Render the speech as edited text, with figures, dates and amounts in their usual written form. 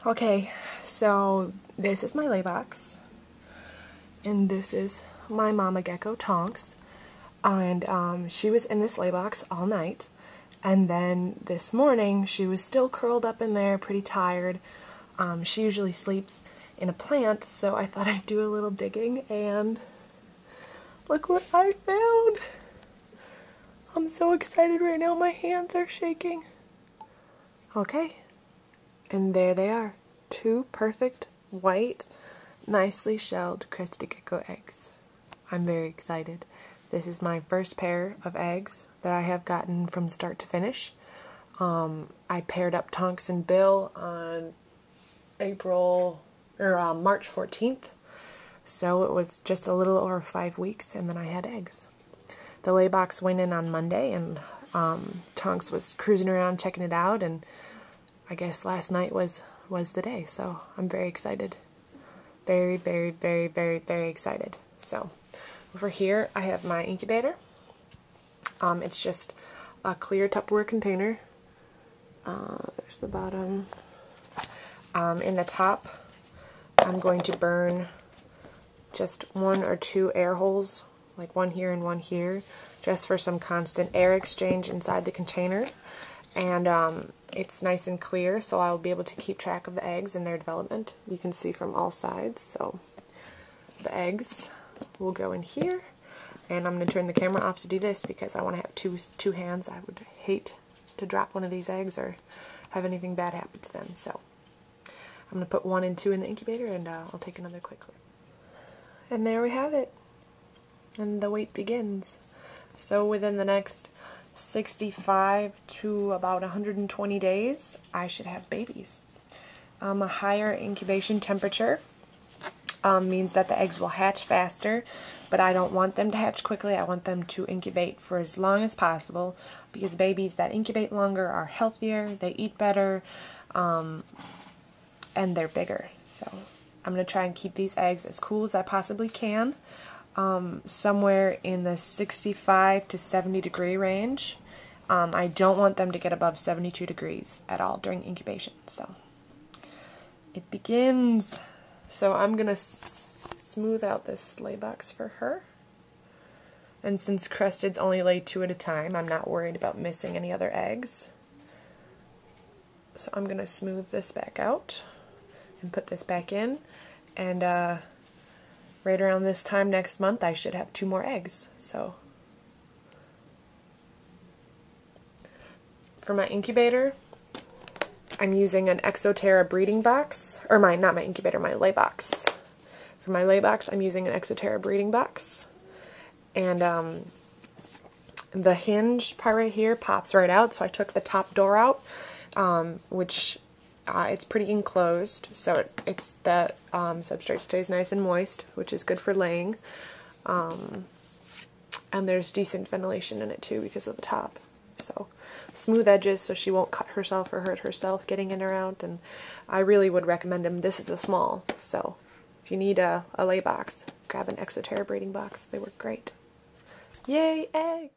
Okay, so this is my lay box, and this is my mama gecko, Tonks, and she was in this lay box all night, and then this morning she was still curled up in there, pretty tired. She usually sleeps in a plant, so I thought I'd do a little digging, and look what I found! I'm so excited right now, my hands are shaking. Okay. And there they are, 2 perfect, white, nicely shelled Crested Gecko eggs. I'm very excited. This is my first pair of eggs that I have gotten from start to finish. I paired up Tonks and Bill on March 14th, so it was just a little over 5 weeks, and then I had eggs. The lay box went in on Monday, and Tonks was cruising around checking it out, and I guess last night was the day, so I'm very excited. Very, very, very, very, very excited. So, over here I have my incubator. It's just a clear Tupperware container. There's the bottom. In the top, I'm going to burn just 1 or 2 air holes, like one here and one here, just for some constant air exchange inside the container. And it's nice and clear, so I'll be able to keep track of the eggs and their development. You can see from all sides. So the eggs will go in here, and I'm going to turn the camera off to do this because I want to have two hands. I would hate to drop one of these eggs or have anything bad happen to them. So I'm going to put 1 and 2 in the incubator, and I'll take another quick look. And there we have it. And the wait begins. So within the next 65 to about 120 days, I should have babies. A higher incubation temperature means that the eggs will hatch faster, but I don't want them to hatch quickly. I want them to incubate for as long as possible, because babies that incubate longer are healthier, they eat better, and they're bigger. So I'm going to try and keep these eggs as cool as I possibly can. Somewhere in the 65 to 70 degree range. I don't want them to get above 72 degrees at all during incubation. So it begins. So I'm going to smooth out this lay box for her. And since Cresteds only lay 2 at a time, I'm not worried about missing any other eggs. So I'm going to smooth this back out and put this back in. And right around this time next month, I should have 2 more eggs. So for my incubator, I'm using an Exoterra breeding box, or not my incubator, my lay box. For my lay box, I'm using an Exoterra breeding box, and the hinge part right here pops right out, so I took the top door out, which it's pretty enclosed, so it's the substrate stays nice and moist, which is good for laying, and there's decent ventilation in it too because of the top. So smooth edges so she won't cut herself or hurt herself getting in or out, and I really would recommend them. This is a small, so if you need a lay box, grab an Exoterra breeding box. They work great. Yay, eggs!